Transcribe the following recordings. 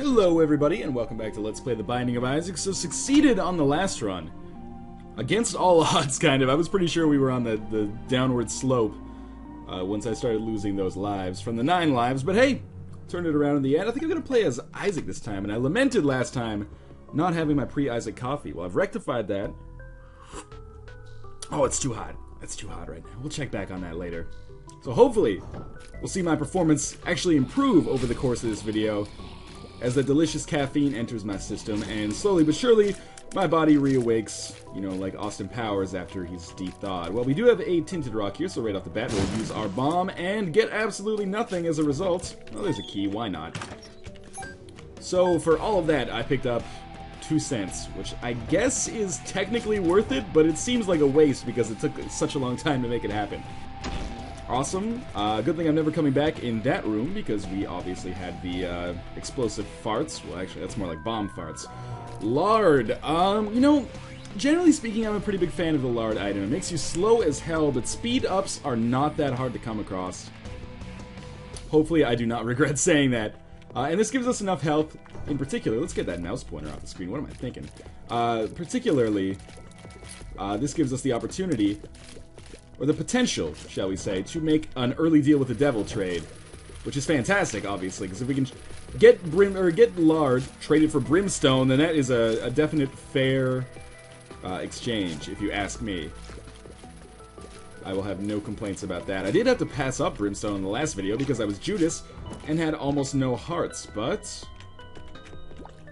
Hello everybody, and welcome back to Let's Play The Binding of Isaac. So succeeded on the last run. Against all odds, kind of. I was pretty sure we were on the downward slope once I started losing those lives from the 9 lives. But hey, turned it around in the end. I think I'm going to play as Isaac this time, and I lamented last time not having my pre-Isaac coffee. Well, I've rectified that. Oh, it's too hot. It's too hot right now. We'll check back on that later. So hopefully, we'll see my performance actually improve over the course of this video as the delicious caffeine enters my system, and slowly but surely, my body reawakes, you know, like Austin Powers after he's deep thawed. Well, we do have a tinted rock here, so right off the bat, we'll use our bomb and get absolutely nothing as a result. Well, there's a key, why not? So, for all of that, I picked up 2 cents, which I guess is technically worth it, but it seems like a waste because it took such a long time to make it happen. Awesome. Good thing I'm never coming back in that room because we obviously had the explosive farts. Well, actually, that's more like bomb farts. Lard. You know, generally speaking, I'm a pretty big fan of the lard item. It makes you slow as hell, but speed ups are not that hard to come across. Hopefully, I do not regret saying that. And this gives us enough health. In particular, let's get that mouse pointer off the screen. What am I thinking? Particularly, this gives us the opportunity, or the potential, shall we say, to make an early deal with the devil trade, which is fantastic, obviously, because if we can get lard traded for brimstone, then that is a definite fair exchange, if you ask me. I will have no complaints about that. I did have to pass up brimstone in the last video because I was Judas and had almost no hearts, but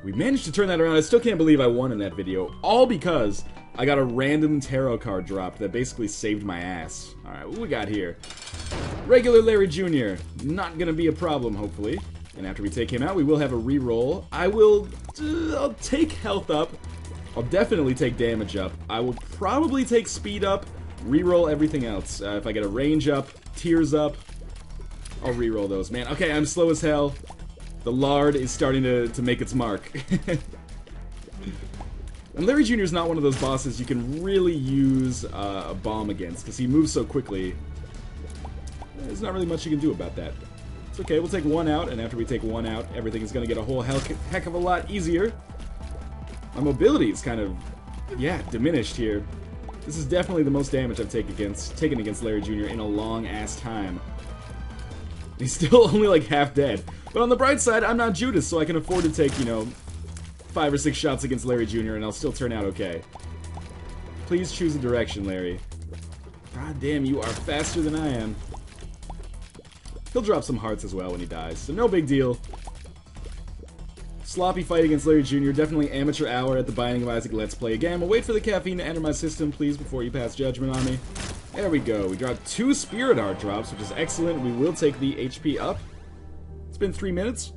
we managed to turn that around. I still can't believe I won in that video, all because I got a random tarot card drop that basically saved my ass. Alright, what we got here? Regular Larry Jr. Not gonna be a problem, hopefully. And after we take him out, we will have a reroll. I'll take health up. I'll definitely take damage up. I will probably take speed up, reroll everything else. If I get a range up, tears up, I'll reroll those. Man, okay, I'm slow as hell. The lard is starting to make its mark. And Larry Jr. is not one of those bosses you can really use a bomb against, because he moves so quickly. There's not really much you can do about that. It's okay, we'll take one out, and after we take one out, everything is going to get a whole heck of a lot easier. My mobility is kind of, yeah, diminished here. This is definitely the most damage I've taken against Larry Jr. in a long-ass time. He's still only like half dead. But on the bright side, I'm not Judas, so I can afford to take, you know, 5 or 6 shots against Larry Jr. and I'll still turn out okay. Please choose a direction, Larry. God damn, you are faster than I am. He'll drop some hearts as well when he dies, so no big deal. Sloppy fight against Larry Jr. Definitely amateur hour at the Binding of Isaac Let's Play again. We'll wait for the caffeine to enter my system, please, before you pass judgment on me. There we go. We dropped 2 Spirit Heart drops, which is excellent. We will take the HP up. It's been 3 minutes.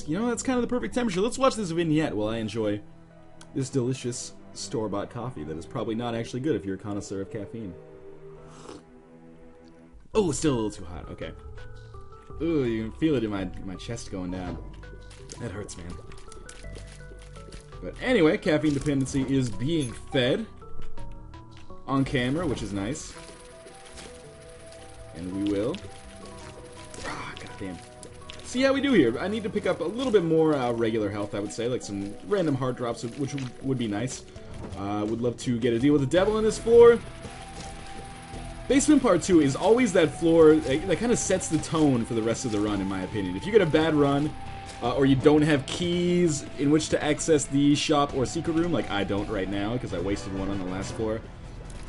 You know, that's kind of the perfect temperature. Let's watch this vignette while I enjoy this delicious store-bought coffee that is probably not actually good if you're a connoisseur of caffeine. Oh, it's still a little too hot. Okay. Ooh, you can feel it in my chest going down. That hurts, man. But anyway, caffeine dependency is being fed on camera, which is nice. And we will. Ah, goddamn. See how we do here. I need to pick up a little bit more regular health, I would say, like some random heart drops, which would be nice. Would love to get a deal with the devil on this floor. Basement Part 2 is always that floor that kind of sets the tone for the rest of the run, in my opinion. If you get a bad run, or you don't have keys in which to access the shop or secret room, like I don't right now, because I wasted one on the last floor,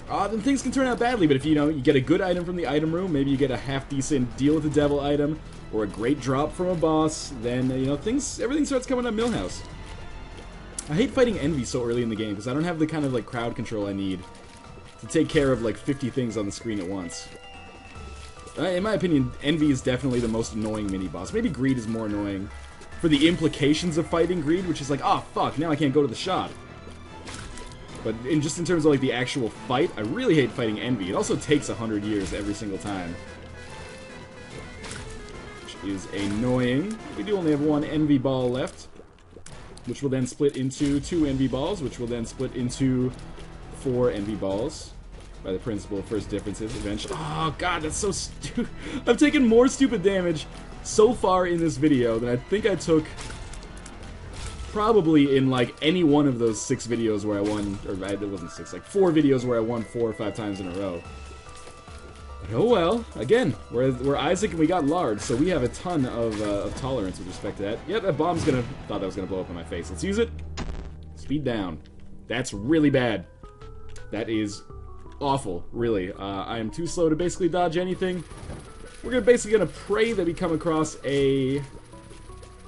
then things can turn out badly. But if you get a good item from the item room, maybe you get a half-decent deal with the devil item, or a great drop from a boss, then, you know, everything starts coming up Millhouse. I hate fighting Envy so early in the game, because I don't have the kind of, like, crowd control I need to take care of, like, 50 things on the screen at once. In my opinion, Envy is definitely the most annoying mini-boss. Maybe Greed is more annoying for the implications of fighting Greed, which is like, oh, fuck, now I can't go to the shop. But just in terms of, like, the actual fight, I really hate fighting Envy. It also takes 100 years every single time, is annoying. We do only have 1 Envy ball left, which will then split into 2 Envy balls, which will then split into 4 Envy balls by the principle of first differences eventually. Oh god, that's so stupid. I've taken more stupid damage so far in this video than I think I took probably in like any one of those 6 videos where I won, or it wasn't 6, like 4 videos where I won 4 or 5 times in a row. But oh well, again, we're Isaac and we got Lard, so we have a ton of tolerance with respect to that. Yep, that bomb's gonna, thought that was gonna blow up in my face. Let's use it. Speed down. That's really bad. That is awful, really. I am too slow to basically dodge anything. We're basically gonna pray that we come across a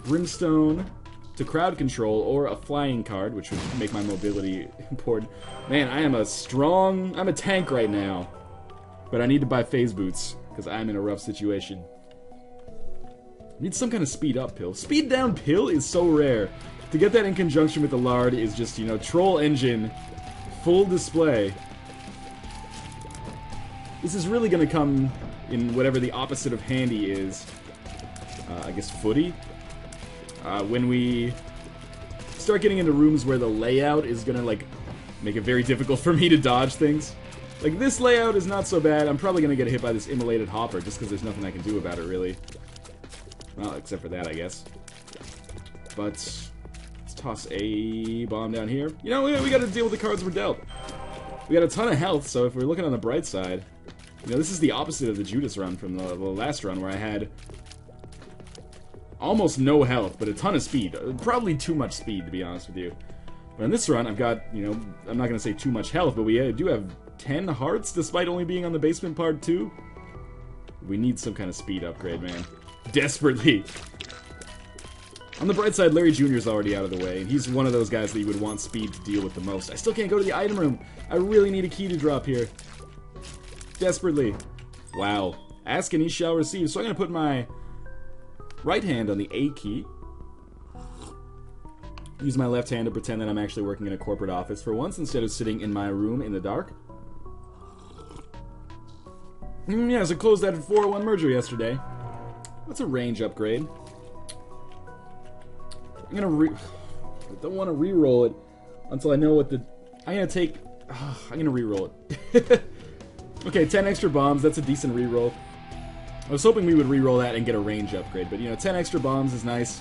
Brimstone to crowd control or a flying card, which would make my mobility important. Man, I'm a tank right now. But I need to buy phase boots, because I'm in a rough situation. I need some kind of speed up pill. Speed down pill is so rare. To get that in conjunction with the Lard is just, you know, troll engine, full display. This is really gonna come in whatever the opposite of handy is. I guess footy? When we start getting into rooms where the layout is gonna, like, make it very difficult for me to dodge things. Like, this layout is not so bad. I'm probably gonna get hit by this immolated hopper, just because there's nothing I can do about it, really. Well, except for that, I guess. But let's toss a bomb down here. You know, we gotta deal with the cards we're dealt. We got a ton of health, so if we're looking on the bright side... You know, this is the opposite of the Judas run from the last run, where I had almost no health, but a ton of speed. Probably too much speed, to be honest with you. But in this run, I've got, you know, I'm not going to say too much health, but we do have 10 hearts, despite only being on the basement part 2. We need some kind of speed upgrade, man. Desperately. On the bright side, Larry Jr. is already out of the way, and he's one of those guys that you would want speed to deal with the most. I still can't go to the item room. I really need a key to drop here. Desperately. Wow. Ask and he shall receive. So I'm going to put my right hand on the A key. Use my left hand to pretend that I'm actually working in a corporate office for once, instead of sitting in my room in the dark. Yeah, so closed that 401 merger yesterday. That's a range upgrade. I don't want to re-roll it until I know what the... I'm going to re-roll it. Okay, 10 extra bombs, that's a decent reroll. I was hoping we would reroll that and get a range upgrade, but you know, 10 extra bombs is nice.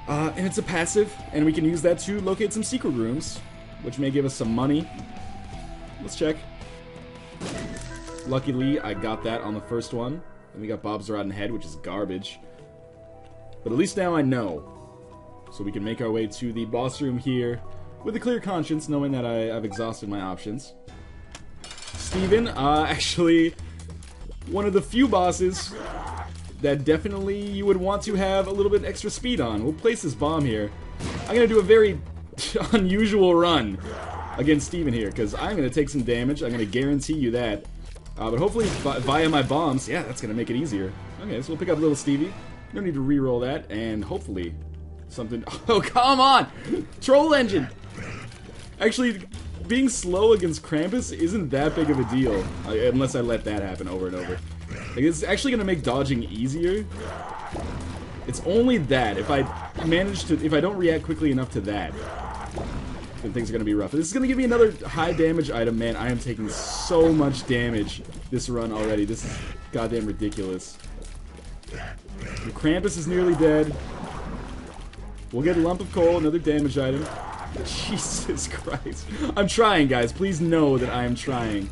And it's a passive, and we can use that to locate some secret rooms, which may give us some money. Let's check. Luckily, I got that on the first one. And we got Bob's Rotten Head, which is garbage. But at least now I know. So we can make our way to the boss room here with a clear conscience, knowing that I've exhausted my options. Steven, actually, one of the few bosses that definitely you would want to have a little bit extra speed on. We'll place this bomb here. I'm going to do a very unusual run against Steven here, because I'm going to take some damage. I'm going to guarantee you that. But hopefully, via my bombs, yeah, that's going to make it easier. Okay, so we'll pick up little Stevie. No need to re-roll that, and hopefully something... Oh, come on! Troll engine! Actually... Being slow against Krampus isn't that big of a deal, unless I let that happen over and over. Like, it's actually going to make dodging easier. It's only that, if I don't react quickly enough to that, then things are going to be rough. This is going to give me another high damage item. Man, I am taking so much damage this run already. This is goddamn ridiculous. The Krampus is nearly dead. We'll get a lump of coal, another damage item. Jesus Christ. I'm trying, guys. Please know that I am trying.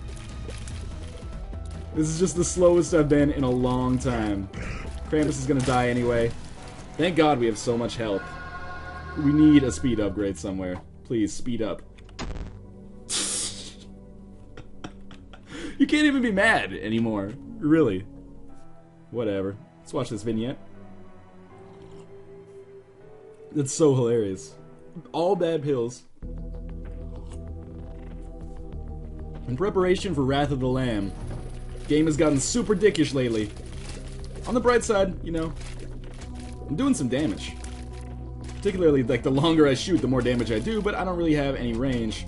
This is just the slowest I've been in a long time. Krampus is gonna die anyway. Thank God we have so much health. We need a speed upgrade somewhere. Please, speed up. You can't even be mad anymore. Really. Whatever. Let's watch this vignette. That's so hilarious. All bad pills. In preparation for Wrath of the Lamb, game has gotten super dickish lately. On the bright side, you know, I'm doing some damage. Particularly, like, the longer I shoot, the more damage I do, but I don't really have any range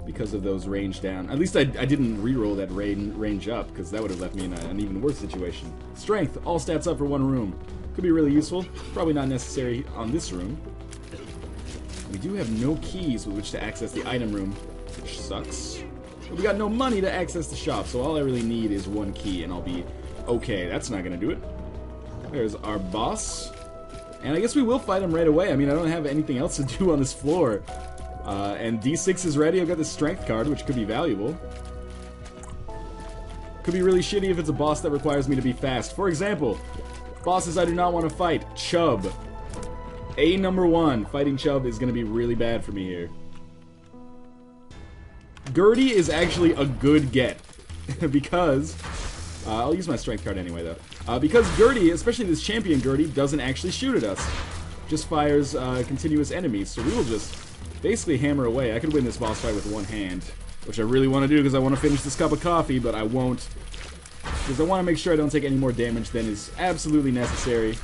because of those range down. At least I didn't reroll that range up, because that would have left me in an even worse situation. Strength, all stats up for one room. Could be really useful. Probably not necessary on this room. We do have no keys with which to access the item room, which sucks. But we got no money to access the shop, so all I really need is one key, and I'll be okay. That's not gonna do it. There's our boss. And I guess we will fight him right away. I mean, I don't have anything else to do on this floor. And D6 is ready. I've got the strength card, which could be valuable. Could be really shitty if it's a boss that requires me to be fast. For example, bosses I do not want to fight. Chub. Number 1. Fighting Chub is going to be really bad for me here. Gertie is actually a good get. Because... I'll use my strength card anyway, though. Because Gertie, especially this champion Gertie, doesn't actually shoot at us. Just fires continuous enemies. So we will just basically hammer away. I could win this boss fight with one hand. Which I really want to do because I want to finish this cup of coffee, but I won't. Because I want to make sure I don't take any more damage than is absolutely necessary.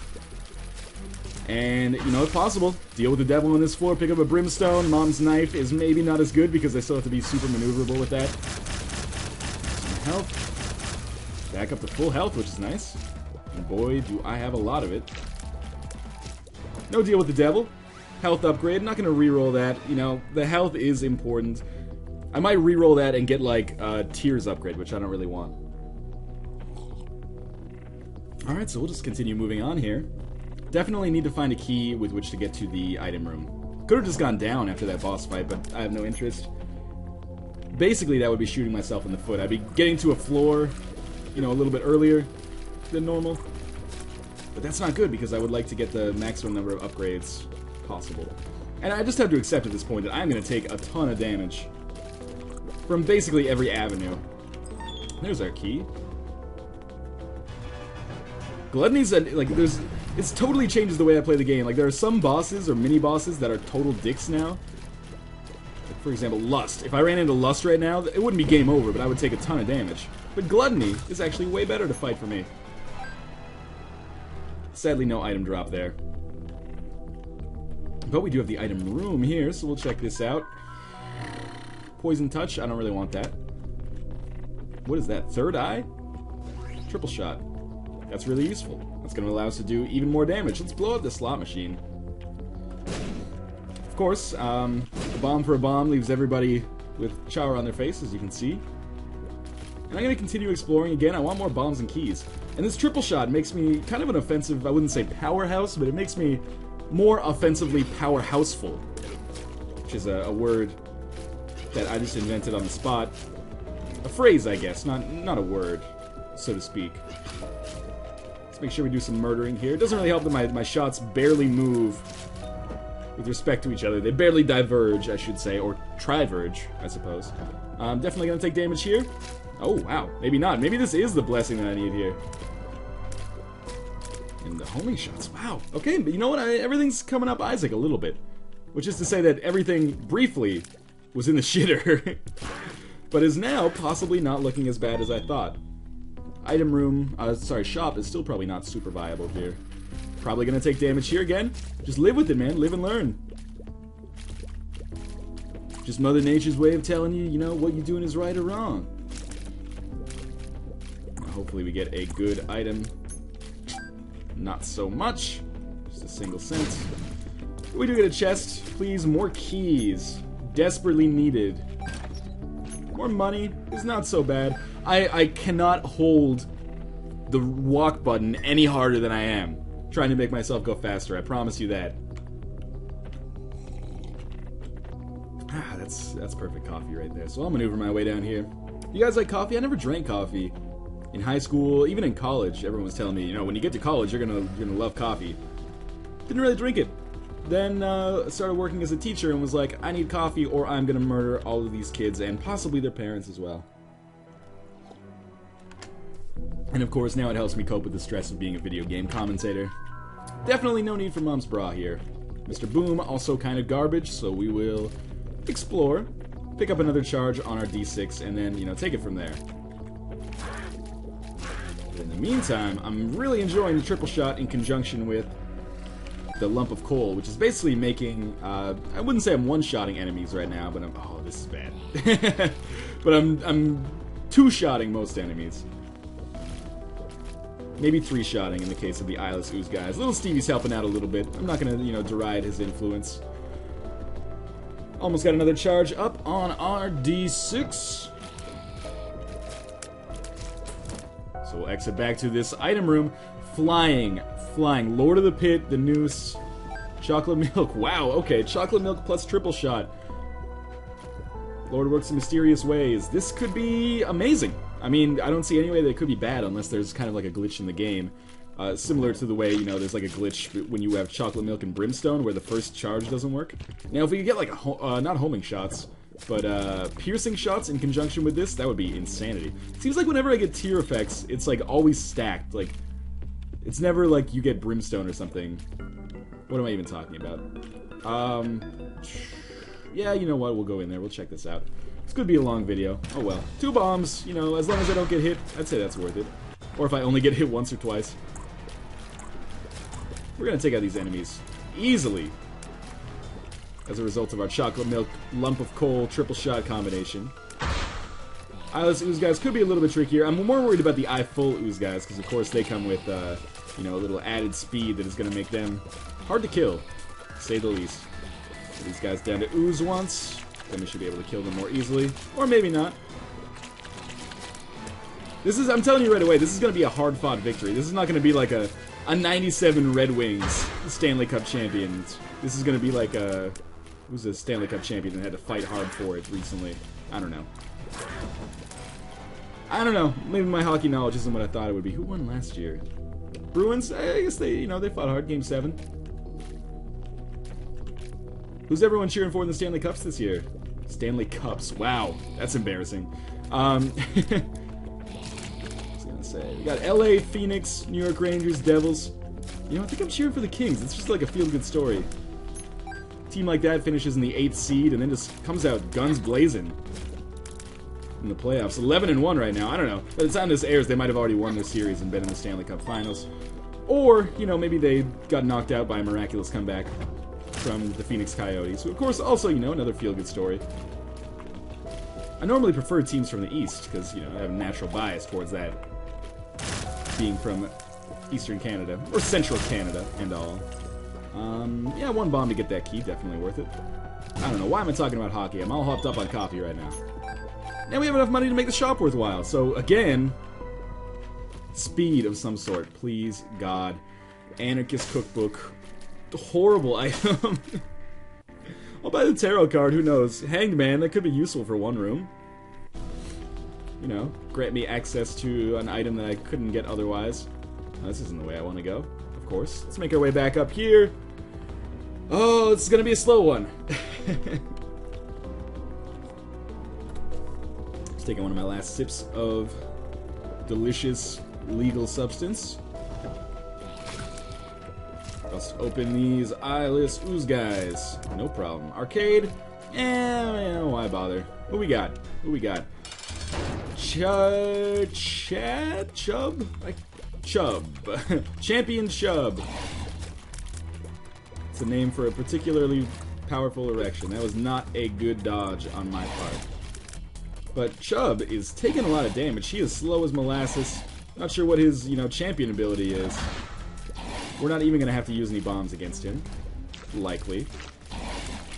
And, you know, if possible, deal with the devil on this floor, pick up a brimstone. Mom's knife is maybe not as good because I still have to be super maneuverable with that. Some health. Back up to full health, which is nice. And boy, do I have a lot of it. No deal with the devil. Health upgrade. I'm not going to reroll that. You know, the health is important. I might reroll that and get, like, a tears upgrade, which I don't really want. Alright, so we'll just continue moving on here. Definitely need to find a key with which to get to the item room. Could have just gone down after that boss fight, but I have no interest. Basically, that would be shooting myself in the foot. I'd be getting to a floor, you know, a little bit earlier than normal. But that's not good because I would like to get the maximum number of upgrades possible. And I just have to accept at this point that I'm going to take a ton of damage from basically every avenue. There's our key. Gluttony's like it totally changes the way I play the game. Like there are some bosses or mini bosses that are total dicks now. Like, for example, Lust. If I ran into Lust right now, it wouldn't be game over, but I would take a ton of damage. But Gluttony is actually way better to fight for me. Sadly, no item drop there. But we do have the item room here, so we'll check this out. Poison Touch, I don't really want that. What is that? Third Eye? Triple Shot. That's really useful. That's going to allow us to do even more damage. Let's blow up the slot machine. Of course, a bomb for a bomb leaves everybody with char on their face, as you can see. And I'm going to continue exploring again. I want more bombs and keys. And this triple shot makes me kind of an offensive, I wouldn't say powerhouse, but it makes me more offensively powerhouseful. Which is a word that I just invented on the spot. A phrase, I guess, not a word, so to speak. Let's make sure we do some murdering here. It doesn't really help that my shots barely move with respect to each other. They barely diverge, I should say, or triverge, I suppose. I'm definitely going to take damage here. Oh, wow. Maybe not. Maybe this is the blessing that I need here. And the homing shots. Wow. Okay, but you know what? Everything's coming up Isaac a little bit. Which is to say that everything, briefly, was in the shitter. But is now possibly not looking as bad as I thought. Item room, shop is still probably not super viable here. Probably gonna take damage here again. Just live with it, man. Live and learn. Just Mother Nature's way of telling you, you know, what you're doing is right or wrong. Hopefully we get a good item. Not so much. Just a single cent. We do get a chest. Please, more keys. Desperately needed. More money is not so bad. I cannot hold the walk button any harder than I am trying to make myself go faster. I promise you that. Ah, that's perfect coffee right there. So I'll maneuver my way down here. You guys like coffee? I never drank coffee. In high school, even in college, everyone was telling me, you know, when you get to college, you're gonna love coffee. Didn't really drink it. Then started working as a teacher and was like, I need coffee or I'm gonna murder all of these kids and possibly their parents as well. And of course, now it helps me cope with the stress of being a video game commentator. Definitely no need for Mom's bra here. Mr. Boom, also kind of garbage, so we will explore, pick up another charge on our D6, and then, you know, take it from there. But in the meantime, I'm really enjoying the triple shot in conjunction with the lump of coal, which is basically making, I wouldn't say I'm one-shotting enemies right now, but oh, this is bad. But I'm two-shotting most enemies. Maybe three-shotting in the case of the Eyeless Ooze guys. Little Stevie's helping out a little bit. I'm not gonna, you know, deride his influence. Almost got another charge up on our D6. So we'll exit back to this item room. Flying flying. Lord of the Pit, the Noose, chocolate milk. Wow, okay, chocolate milk plus triple shot. Lord works in mysterious ways. This could be amazing. I mean, I don't see any way that it could be bad unless there's kind of like a glitch in the game. Similar to the way, you know, there's like a glitch when you have chocolate milk and brimstone where the first charge doesn't work. Now, if we could get like not homing shots, but piercing shots in conjunction with this, that would be insanity. It seems like whenever I get tier effects, it's like always stacked. Like, it's never like you get brimstone or something. What am I even talking about? Yeah, you know what? We'll go in there. We'll check this out. This could be a long video. Oh well. 2 bombs, you know, as long as I don't get hit, I'd say that's worth it. Or if I only get hit once or twice. We're gonna take out these enemies easily as a result of our chocolate milk, lump of coal, triple shot combination. Eyeless ooze guys could be a little bit trickier. I'm more worried about the eye full ooze guys because, of course, they come with, you know, a little added speed that is gonna make them hard to kill, to say the least. Put these guys down to ooze once, then we should be able to kill them more easily, or maybe not. This is, I'm telling you right away, this is gonna be a hard-fought victory. This is not gonna be like a 97 Red Wings Stanley Cup champion. This is gonna be like a, who's a Stanley Cup champion and had to fight hard for it recently. I don't know. I don't know. Maybe my hockey knowledge isn't what I thought it would be. Who won last year? Bruins? I guess they, you know, they fought hard. Game 7. Who's everyone cheering for in the Stanley Cups this year? Stanley Cups. Wow, that's embarrassing. We got LA, Phoenix, New York Rangers, Devils. You know, I think I'm cheering for the Kings. It's just like a feel-good story. A team like that finishes in the 8th seed and then just comes out guns blazing in the playoffs. 11-1 right now. I don't know. By the time this airs, they might have already won their series and been in the Stanley Cup Finals. Or, you know, maybe they got knocked out by a miraculous comeback from the Phoenix Coyotes, who, of course, also, you know, another feel-good story. I normally prefer teams from the East because, you know, I have a natural bias towards that. Being from Eastern Canada, or Central Canada, and all. Yeah, 1 bomb to get that key, definitely worth it. I don't know, why am I talking about hockey? I'm all hopped up on coffee right now. Now we have enough money to make the shop worthwhile, so again, speed of some sort, please, God. Anarchist cookbook. Horrible item. I'll buy the tarot card, who knows. Hanged Man, that could be useful for 1 room. You know, grant me access to an item that I couldn't get otherwise. No, this isn't the way I want to go, of course. Let's make our way back up here. Oh, this is going to be a slow one. Just taking one of my last sips of delicious legal substance. Let's open these eyeless ooze guys. No problem. Arcade? Why bother? What we got? What we got? Chub? Chub. Champion Chub. It's a name for a particularly powerful erection. That was not a good dodge on my part. But Chub is taking a lot of damage. He is slow as molasses. Not sure what his, you know, champion ability is. We're not even going to have to use any bombs against him. Likely.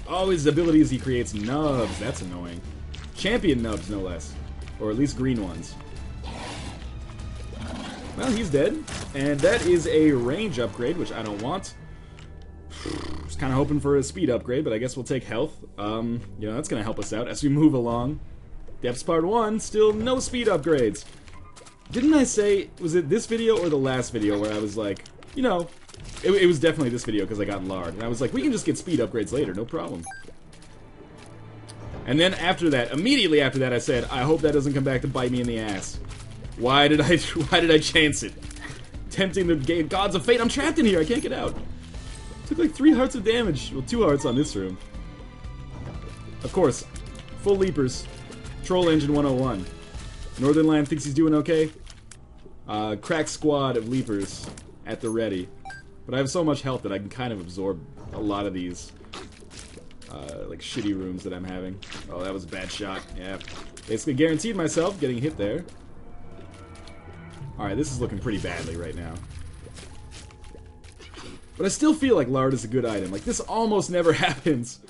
Oh, his ability is he creates nubs. That's annoying. Champion nubs, no less. Or at least green ones. Well, he's dead. And that is a range upgrade, which I don't want. Was kind of hoping for a speed upgrade, but I guess we'll take health. You know, that's going to help us out as we move along. Depths Part 1, still no speed upgrades. Didn't I say, was it this video or the last video where I was like, you know, it was definitely this video because I got lard. And I was like, we can just get speed upgrades later, no problem. And then after that, immediately after that, I said, I hope that doesn't come back to bite me in the ass. Why did I chance it? Tempting the gods of fate. I'm trapped in here. I can't get out. Took like 3 hearts of damage. Well, 2 hearts on this room. Of course, full leapers. Troll Engine 101. Northernlion thinks he's doing okay. Crack squad of leapers at the ready. But I have so much health that I can kind of absorb a lot of these like shitty rooms that I'm having. Oh, that was a bad shot. Yeah. Basically guaranteed myself getting hit there. Alright, this is looking pretty badly right now. But I still feel like lard is a good item. Like, this almost never happens.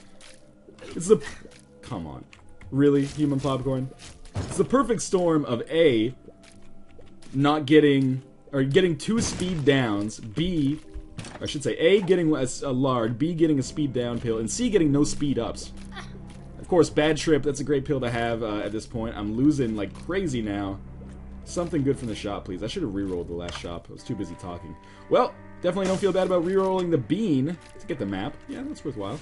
It's the... Come on. Really, human popcorn? It's the perfect storm of A, not getting or getting 2 speed downs, B, I should say A, getting a lard, B, getting a speed down pill, and C, getting no speed ups. Of course, bad trip, that's a great pill to have at this point. I'm losing like crazy now. Something good from the shop, please. I should have rerolled the last shop. I was too busy talking. Well, definitely don't feel bad about rerolling the bean to get the map. Yeah, that's worthwhile.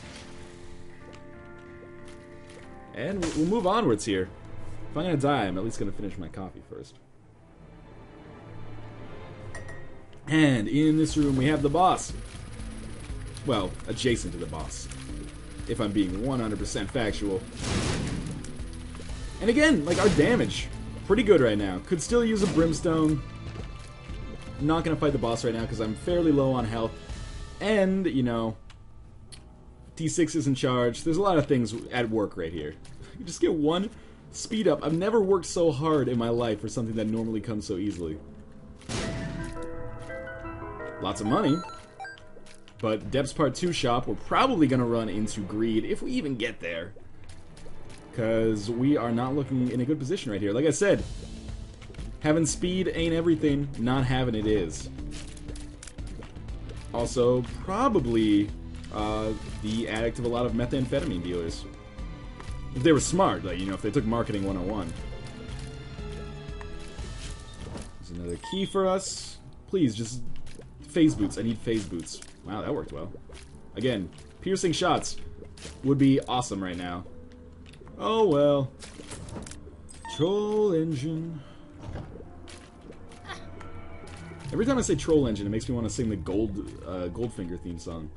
And we'll move onwards here. If I'm gonna die, I'm at least gonna finish my coffee first. And in this room we have the boss. Well, adjacent to the boss. If I'm being 100% factual. And again, like, our damage, pretty good right now. Could still use a brimstone. I'm not gonna fight the boss right now because I'm fairly low on health. And, you know, T6 is in charge. There's a lot of things at work right here. You just get 1 speed up. I've never worked so hard in my life for something that normally comes so easily. Lots of money. But Depths Part 2 shop, we're probably going to run into greed if we even get there. Because we are not looking in a good position right here. Like I said, having speed ain't everything. Not having it is. Also, probably the addict of a lot of methamphetamine dealers. If they were smart, like, you know, if they took marketing 101. There's another key for us. Please, just phase boots. I need phase boots. Wow, that worked well. Again, piercing shots would be awesome right now. Oh well. Troll engine. Every time I say troll engine, it makes me want to sing the Goldfinger theme song.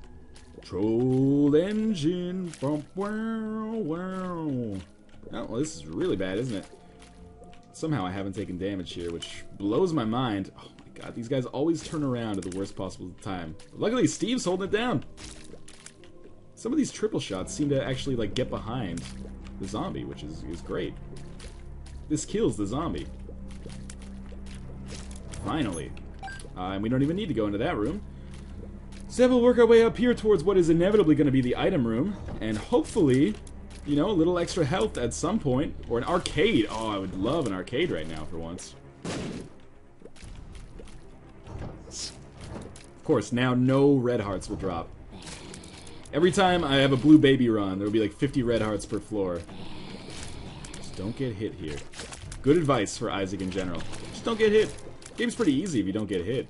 Troll engine. Wow, wow. Oh, well, this is really bad, isn't it? Somehow I haven't taken damage here, which blows my mind. Oh my god, these guys always turn around at the worst possible time. But luckily, Steve's holding it down. Some of these triple shots seem to actually, like, get behind the zombie, which is great. This kills the zombie. Finally. And we don't even need to go into that room. So we'll work our way up here towards what is inevitably going to be the item room. And hopefully, you know, a little extra health at some point. Or an arcade. Oh, I would love an arcade right now for once. Of course, now no red hearts will drop. Every time I have a blue baby run, there will be like 50 red hearts per floor. Just don't get hit here. Good advice for Isaac in general. Just don't get hit. Game's pretty easy if you don't get hit.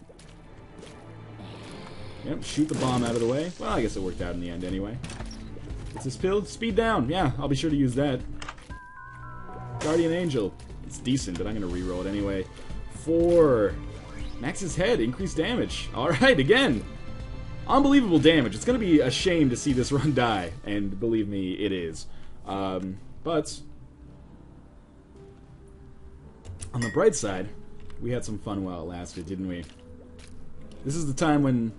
Yep, shoot the bomb out of the way. Well, I guess it worked out in the end anyway. What's this pill? Speed down. Yeah, I'll be sure to use that. Guardian Angel. It's decent, but I'm going to reroll it anyway. 4. Max's head. Increased damage. Alright, again. Unbelievable damage. It's going to be a shame to see this run die. And believe me, it is. But on the bright side, we had some fun while it lasted, didn't we? This is the time when,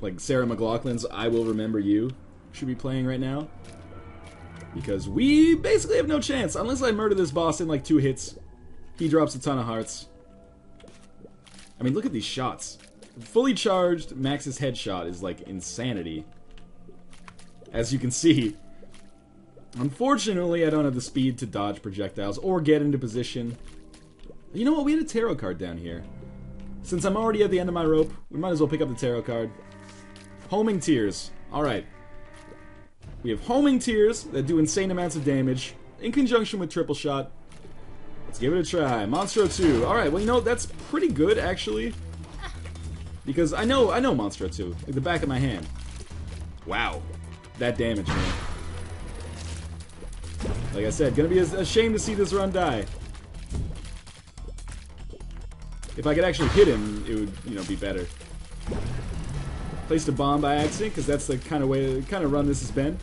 like, Sarah McLachlan's I Will Remember You should be playing right now. Because we basically have no chance. Unless I murder this boss in, like, 2 hits. He drops a ton of hearts. I mean, look at these shots. Fully charged, Max's headshot is, like, insanity. As you can see. Unfortunately, I don't have the speed to dodge projectiles or get into position. You know what? We had a tarot card down here. Since I'm already at the end of my rope, we might as well pick up the tarot card. Homing Tears. Alright. We have Homing Tears that do insane amounts of damage in conjunction with Triple Shot. Let's give it a try. Monstro 2. Alright, well, you know, that's pretty good, actually. Because I know Monstro 2. Like the back of my hand. Wow. That damage, man. Like I said, gonna be a shame to see this run die. If I could actually hit him, it would, you know, be better. Placed a bomb by accident, because that's the kind of run this has been.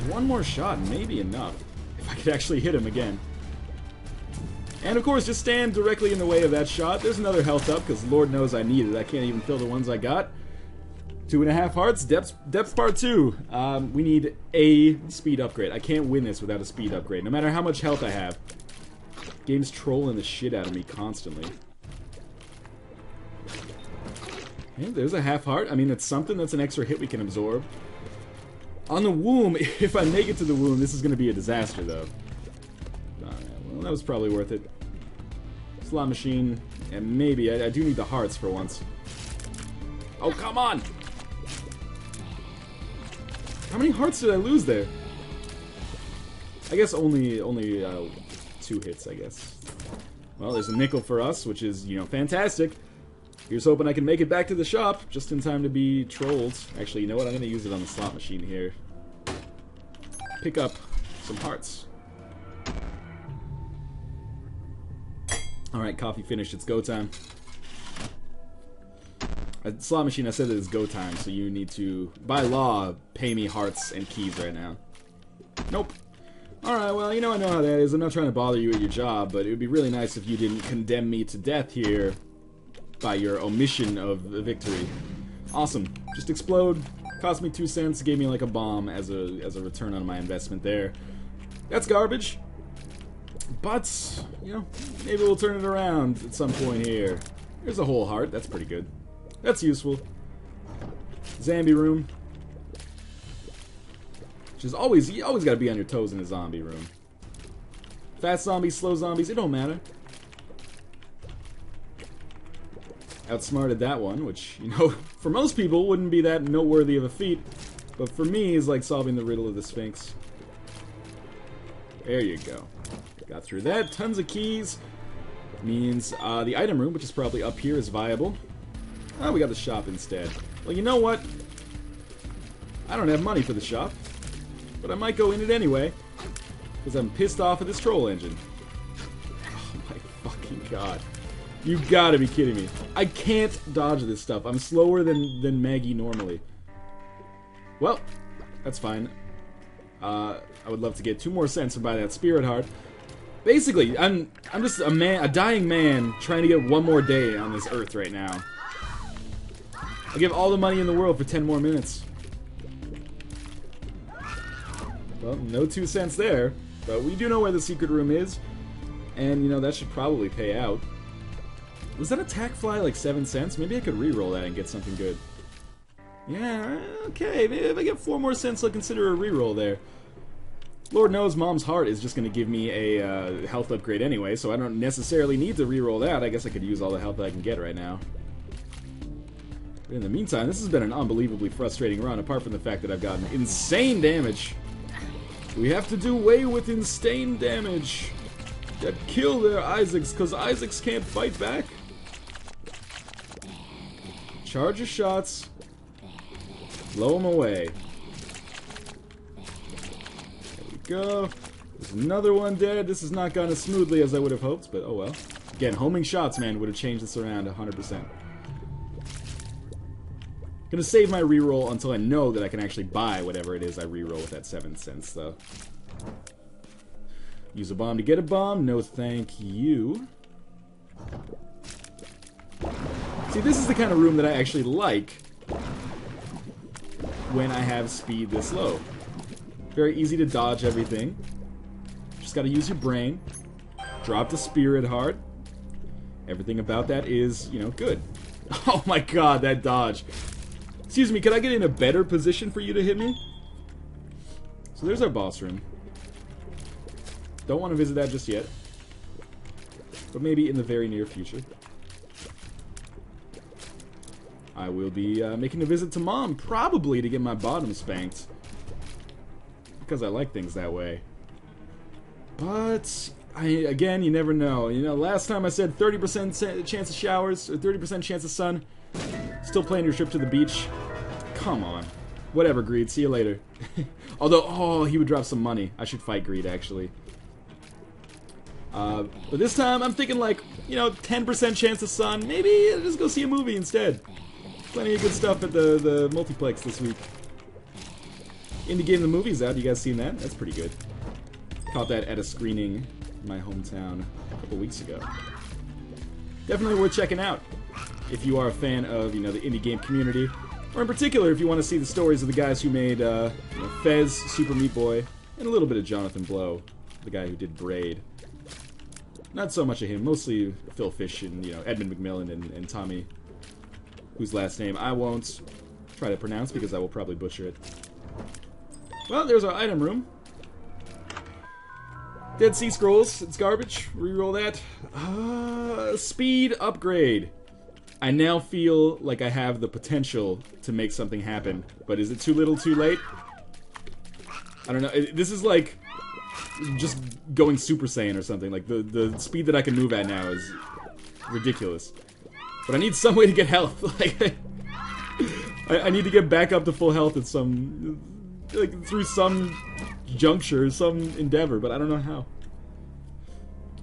One more shot may be enough. If I could actually hit him again. And of course, just stand directly in the way of that shot. There's another health up, because Lord knows I need it. I can't even fill the ones I got. 2.5 hearts, depth part 2. We need a speed upgrade. I can't win this without a speed upgrade, no matter how much health I have. Game's trolling the shit out of me constantly. Yeah, there's a half heart. I mean, it's something. That's an extra hit we can absorb. On the womb, if I make it to the womb, this is going to be a disaster, though. Well, that was probably worth it. Slot machine, and maybe, I do need the hearts for once. Oh, come on! How many hearts did I lose there? I guess only 2 hits, I guess. Well, there's a nickel for us, which is, you know, fantastic. Here's hoping I can make it back to the shop just in time to be trolled. Actually, you know what? I'm going to use it on the slot machine here. Pick up some hearts. Alright, coffee finished. It's go time. Slot machine, I said that it's go time, so you need to, by law, pay me hearts and keys right now. Nope. Alright, well, you know I know how that is. I'm not trying to bother you at your job, but it would be really nice if you didn't condemn me to death here by your omission of victory. Awesome. Just explode. Cost me 2 cents, gave me like a bomb as a return on my investment there. That's garbage. But, you know, maybe we'll turn it around at some point here. Here's a whole heart. That's pretty good. That's useful. Zombie room. Which is always, you always gotta be on your toes in a zombie room. Fast zombies, slow zombies, it don't matter. Outsmarted that one, which, you know, for most people wouldn't be that noteworthy of a feat. But for me, is like solving the riddle of the Sphinx. There you go. Got through that. Tons of keys. Means the item room, which is probably up here, is viable. Oh, we got the shop instead. Well, you know what? I don't have money for the shop. But I might go in it anyway. Because I'm pissed off at this troll engine. Oh my fucking god. You gotta be kidding me. I can't dodge this stuff. I'm slower than Maggie normally. Well, that's fine. I would love to get 2 more cents and buy that spirit heart. Basically, I'm just a dying man trying to get 1 more day on this earth right now. I'll give all the money in the world for 10 more minutes. Well, no 2 cents there, but we do know where the secret room is, and you know that should probably pay out. Was that attack fly like 7 cents? Maybe I could re-roll that and get something good. Yeah, okay, maybe if I get 4 more cents, I'll consider a re-roll there. Lord knows Mom's heart is just going to give me a health upgrade anyway, so I don't necessarily need to re-roll that. I guess I could use all the health I can get right now. But in the meantime, this has been an unbelievably frustrating run, apart from the fact that I've gotten insane damage. We have to do away with insane damage that kill their Isaacs, because Isaacs can't fight back. Charge your shots. Blow them away. There we go. There's another one dead. This has not gone as smoothly as I would have hoped, but oh well. Again, homing shots, man, would have changed this around 100%. Gonna save my reroll until I know that I can actually buy whatever it is I reroll with that 7 cents, though. Use a bomb to get a bomb. No thank you. See, this is the kind of room that I actually like when I have speed this low. Very easy to dodge everything. Just gotta use your brain. Drop the spirit heart. Everything about that is, you know, good. Oh my god, that dodge. Excuse me, could I get in a better position for you to hit me? So there's our boss room. Don't want to visit that just yet. But maybe in the very near future. I will be making a visit to Mom, probably to get my bottom spanked. Because I like things that way. But, again, you never know. You know, last time I said 30% chance of showers, or 30% chance of sun. Still planning your trip to the beach. Come on. Whatever, Greed. See you later. Although, oh, he would drop some money. I should fight Greed, actually. But this time, I'm thinking like, you know, 10% chance of sun. Maybe I'll just go see a movie instead. Plenty of good stuff at the multiplex this week. Indie Game the Movie's out. You guys seen that? That's pretty good. Caught that at a screening in my hometown a couple weeks ago. Definitely worth checking out if you are a fan of, you know, the indie game community, or in particular if you want to see the stories of the guys who made you know, Fez, Super Meat Boy, and a little bit of Jonathan Blow, the guy who did Braid. Not so much of him, mostly Phil Fish and, you know, Edmund McMillan and Tommy, whose last name I won't try to pronounce because I will probably butcher it. Well, there's our item room. Dead Sea Scrolls, it's garbage. Reroll that. Speed upgrade. I now feel like I have the potential to make something happen, but is it too little, too late? I don't know. This is like just going Super Saiyan or something. Like the speed that I can move at now is ridiculous. But I need some way to get health. Like I need to get back up to full health at some, like through some juncture, some endeavor, but I don't know how.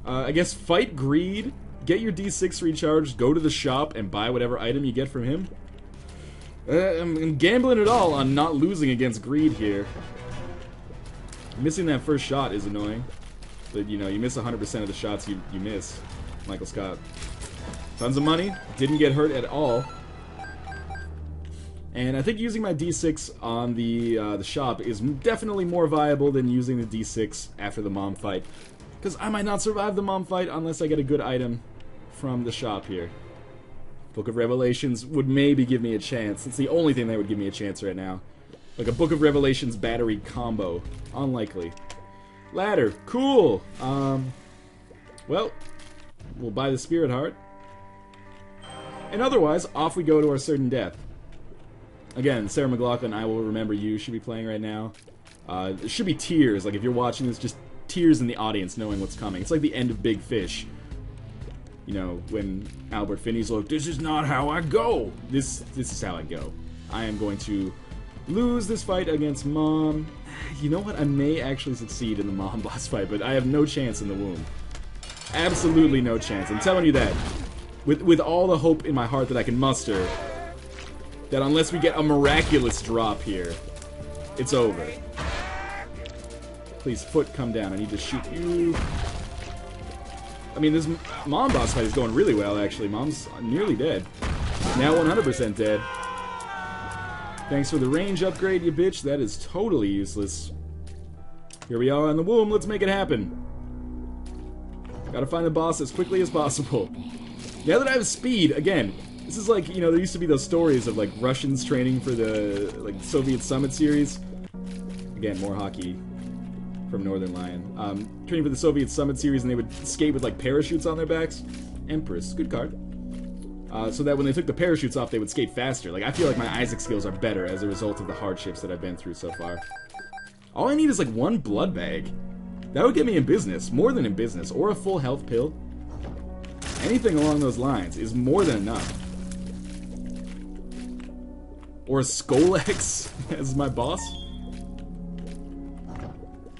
I guess fight greed, get your D6 recharged, go to the shop, and buy whatever item you get from him. I'm gambling it all on not losing against greed here. Missing that first shot is annoying. But, you know, you miss 100% of the shots you miss. Michael Scott. Tons of money, didn't get hurt at all. And I think using my D6 on the shop is definitely more viable than using the D6 after the mom fight. Because I might not survive the mom fight unless I get a good item from the shop here. Book of Revelations would maybe give me a chance. It's the only thing that would give me a chance right now. Like a Book of Revelations battery combo. Unlikely. Ladder. Cool. Well, we'll buy the Spirit Heart. And otherwise, off we go to our certain death. Again, Sarah McLachlan, I Will Remember You should be playing right now. It should be tears. Like, if you're watching this, just tears in the audience knowing what's coming. It's like the end of Big Fish. You know, when Albert Finney's like, this is not how I go. This is how I go. I am going to lose this fight against Mom. You know what? I may actually succeed in the Mom boss fight, but I have no chance in the womb. Absolutely no chance. I'm telling you that. With all the hope in my heart that I can muster, that unless we get a miraculous drop here, it's over. Please, Foot, come down. I need to shoot you. I mean, this Mom boss fight is going really well, actually. Mom's nearly dead. Now 100% dead. Thanks for the range upgrade, you bitch. That is totally useless. Here we are on the womb. Let's make it happen. Gotta find the boss as quickly as possible. Now that I have speed, again, this is like, you know, there used to be those stories of, like, Russians training for the, like, Soviet Summit series. Again, more hockey from Northernlion. Training for the Soviet Summit series, and they would skate with, like, parachutes on their backs. Empress, good card. So that when they took the parachutes off, they would skate faster. Like, I feel like my Isaac skills are better as a result of the hardships that I've been through so far. All I need is, like, one blood bag. That would get me in business, more than in business, or a full health pill. Anything along those lines is more than enough. Or a Skolex as my boss.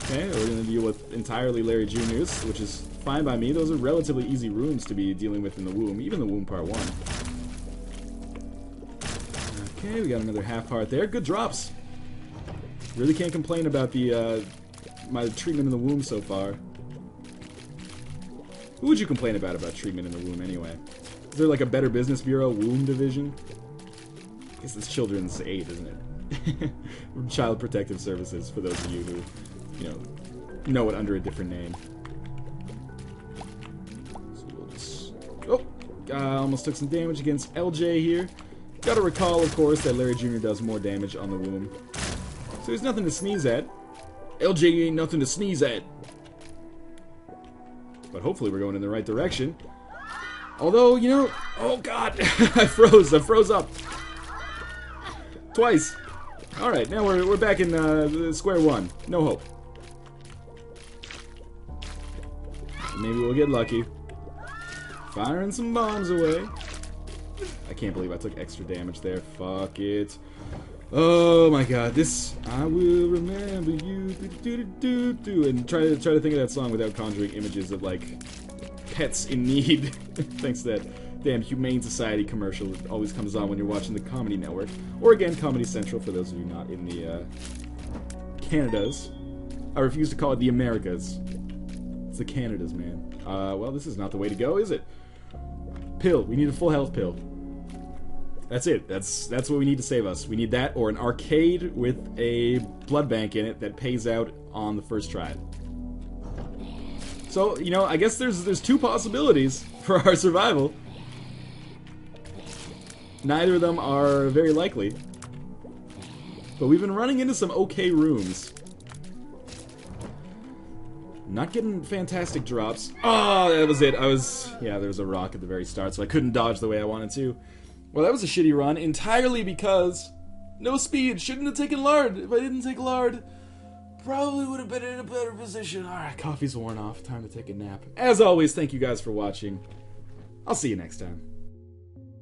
Okay, we're gonna deal with entirely Larry Jr.'s, which is fine by me. Those are relatively easy rooms to be dealing with in the womb, even the womb part 1. Okay, we got another half heart there. Good drops. Really can't complain about the my treatment in the womb so far. Who would you complain about treatment in the womb anyway? Is there like a Better Business Bureau womb division? I guess it's Children's Aid, isn't it? Child Protective Services, for those of you who, you know it under a different name. So we'll just... Oh! Almost took some damage against LJ here. Gotta recall, of course, that Larry Jr. does more damage on the womb. So there's nothing to sneeze at. LJ ain't nothing to sneeze at. But hopefully we're going in the right direction. Although, you know... Oh, God! I froze up. Twice. Alright, now we're back in square one. No hope. Maybe we'll get lucky. Firing some bombs away. I can't believe I took extra damage there. Fuck it. Oh my god, this... I will remember you... And try to think of that song without conjuring images of, like, pets in need. Thanks to that damn Humane Society commercial that always comes on when you're watching the Comedy Network. Or again, Comedy Central, for those of you not in the, Canadas. I refuse to call it the Americas. It's the Canadas, man. Well, this is not the way to go, is it? Pill. We need a full health pill. That's it. That's what we need to save us. We need that or an arcade with a blood bank in it that pays out on the first try. So, you know, I guess there's two possibilities for our survival. Neither of them are very likely. But we've been running into some okay rooms. Not getting fantastic drops. Oh, that was it. Yeah, there was a rock at the very start, so I couldn't dodge the way I wanted to. Well, that was a shitty run, entirely because no speed. Shouldn't have taken lard. If I didn't take lard, probably would have been in a better position. Alright, coffee's worn off. Time to take a nap. As always, thank you guys for watching. I'll see you next time.